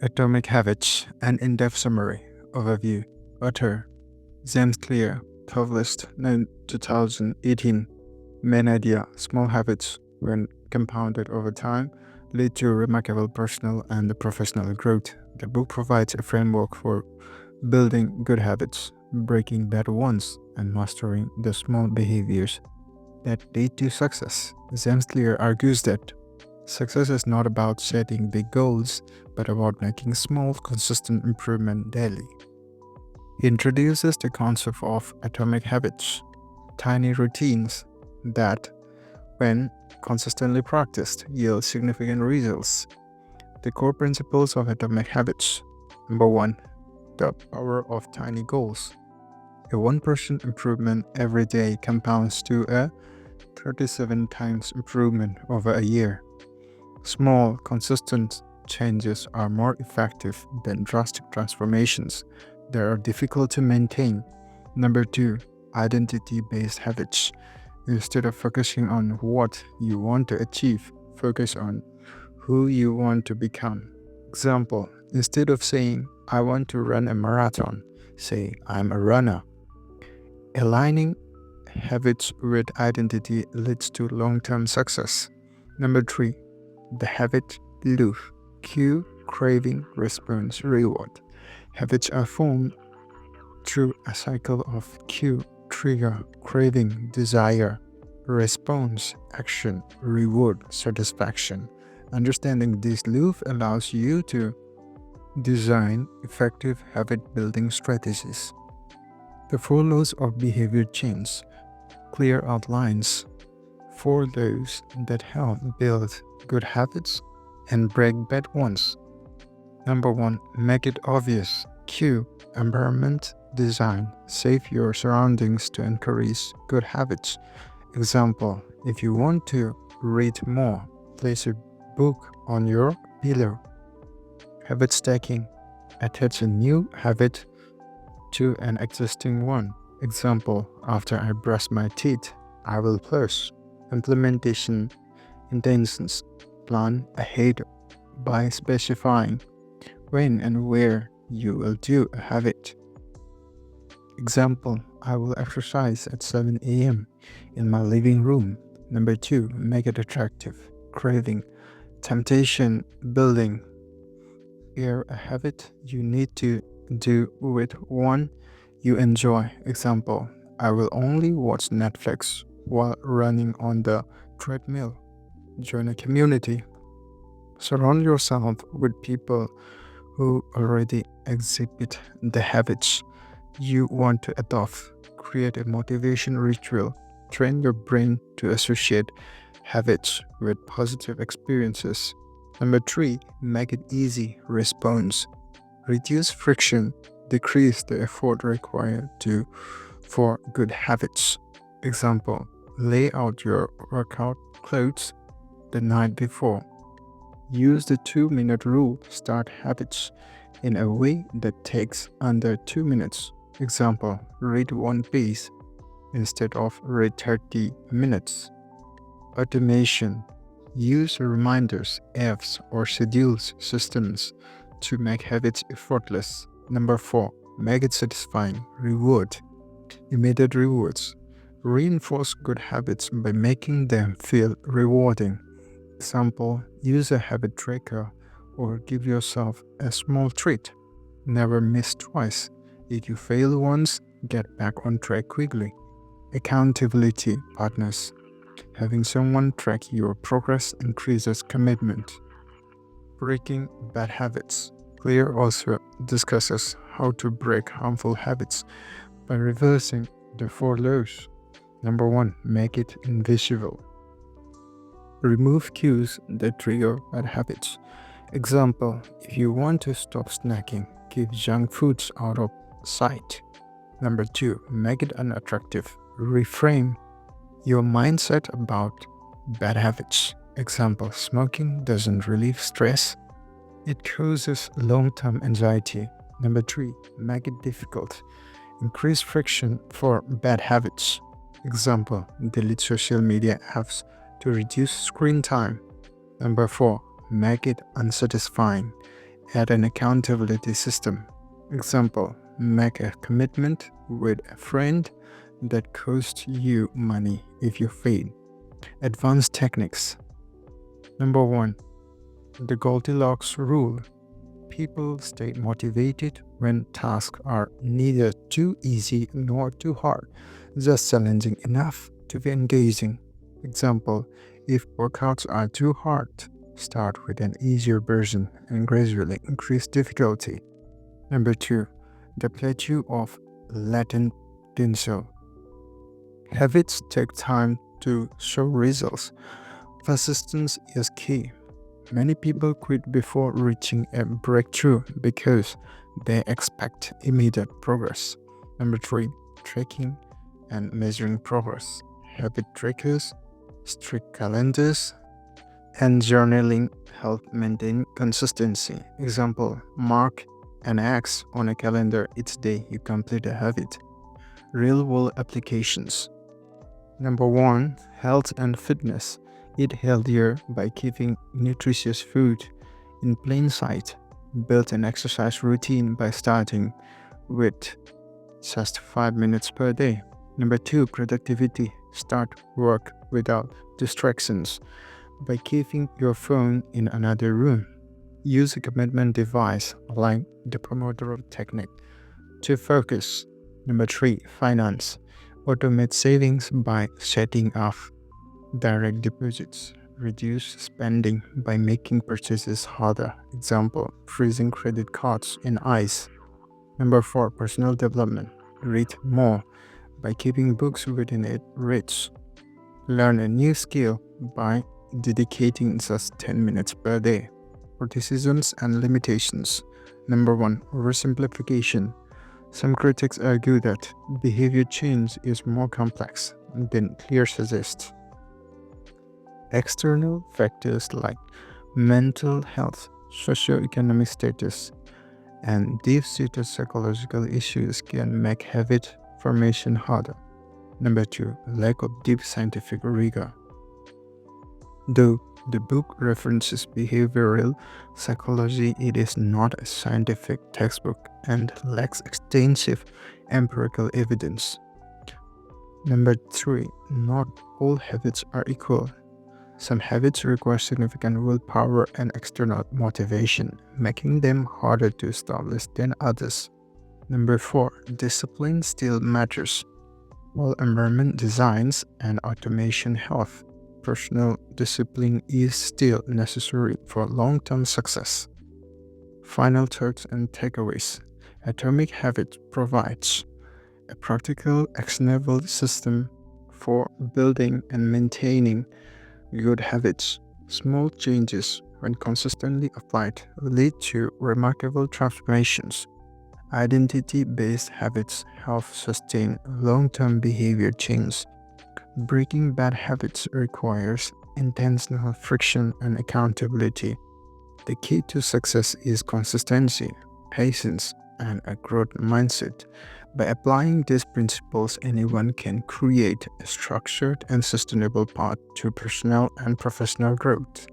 Atomic Habits, an in-depth summary. Overview. Author James Clear, published in 2018. Main idea: small habits, when compounded over time, lead to remarkable personal and professional growth. The book provides a framework for building good habits, breaking bad ones, and mastering the small behaviors that lead to success. James Clear argues that success is not about setting big goals, but about making small, consistent improvement daily. He introduces the concept of atomic habits, tiny routines that, when consistently practiced, yield significant results. The core principles of atomic habits. Number 1. The power of tiny goals. A 1% improvement every day compounds to a 37 times improvement over a year. Small, consistent changes are more effective than drastic transformations that are difficult to maintain. Number 2. Identity-based habits. Instead of focusing on what you want to achieve, focus on who you want to become. Example: instead of saying, "I want to run a marathon," say, "I'm a runner." Aligning habits with identity leads to long-term success. Number 3. The habit loop. Cue, craving, response, reward. Habits are formed through a cycle of cue, trigger, craving, desire, response, action, reward, satisfaction. Understanding this loop allows you to design effective habit building strategies. The 4 laws of behavior change. Clear outlines. 4 laws that help build good habits and break bad ones. Number 1. Make it obvious. Cue, environment, design. Save your surroundings to encourage good habits. Example: if you want to read more, place a book on your pillow. Habit stacking. Attach a new habit to an existing one. Example: after I brush my teeth, I will floss. Implementation intentions. Plan ahead by specifying when and where you will do a habit. Example: I will exercise at 7 a.m. in my living room. Number 2. Make it attractive. Craving. Temptation building. Pair a habit you need to do with one you enjoy. Example: I will only watch Netflix while running on the treadmill. Join a community. Surround yourself with people who already exhibit the habits you want to adopt. Create a motivation ritual. Train your brain to associate habits with positive experiences. Number 3. Make it easy. Response. Reduce friction. Decrease the effort required for good habits. Example: lay out your workout clothes the night before. Use the 2-minute rule. Start habits in a way that takes under 2 minutes. Example: read one page instead of read 30 minutes. Automation. Use reminders, apps, or schedules systems to make habits effortless. Number 4. Make it satisfying. Reward. Immediate rewards. Reinforce good habits by making them feel rewarding. Example: use a habit tracker or give yourself a small treat. Never miss twice. If you fail once, get back on track quickly. Accountability partners. Having someone track your progress increases commitment. Breaking bad habits. Clear also discusses how to break harmful habits by reversing the 4 laws. Number 1. Make it invisible. Remove cues that trigger bad habits. Example: if you want to stop snacking, keep junk foods out of sight. Number 2. Make it unattractive. Reframe your mindset about bad habits. Example: smoking doesn't relieve stress, it causes long-term anxiety. Number 3. Make it difficult. Increase friction for bad habits. Example: delete social media apps to reduce screen time. Number 4. Make it unsatisfying. Add an accountability system. Example, make a commitment with a friend that costs you money if you fail. Advanced techniques. Number 1. The Goldilocks rule. People stay motivated when tasks are neither too easy nor too hard, just challenging enough to be engaging. Example, if workouts are too hard, start with an easier version and gradually increase difficulty. Number 2. The plateau of latent potential. Habits take time to show results. Persistence is key. Many people quit before reaching a breakthrough because they expect immediate progress. Number 3. Tracking and measuring progress. Habit trackers, strict calendars, and journaling help maintain consistency. Example, mark an X on a calendar each day you complete a habit. Real-world applications. Number 1. Health and fitness. Eat healthier by keeping nutritious food in plain sight. Build an exercise routine by starting with just 5 minutes per day. Number 2. Productivity. Start work without distractions by keeping your phone in another room. Use a commitment device like the Pomodoro technique to focus. Number 3. Finance. Automate savings by setting up direct deposits. Reduce spending by making purchases harder. Example, freezing credit cards in ice. Number 4. Personal development. Read more by keeping books within it reach. Learn a new skill by dedicating just 10 minutes per day. For decisions and limitations. Number 1. Oversimplification. Some critics argue that behavior change is more complex than clear suggests. External factors like mental health, socioeconomic status, and deep-seated psychological issues can make habit formation harder. Number 2. Lack of deep scientific rigor. Though the book references behavioral psychology, it is not a scientific textbook and lacks extensive empirical evidence. Number 3. Not all habits are equal. Some habits require significant willpower and external motivation, making them harder to establish than others. Number 4. Discipline still matters. While environment designs and automation help, personal discipline is still necessary for long-term success. Final thoughts and takeaways. Atomic Habits provides a practical, actionable system for building and maintaining good habits. Small changes, when consistently applied, lead to remarkable transformations. Identity-based habits help sustain long-term behavior change. Breaking bad habits requires intentional friction and accountability. The key to success is consistency, patience, and a growth mindset. By applying these principles, anyone can create a structured and sustainable path to personal and professional growth.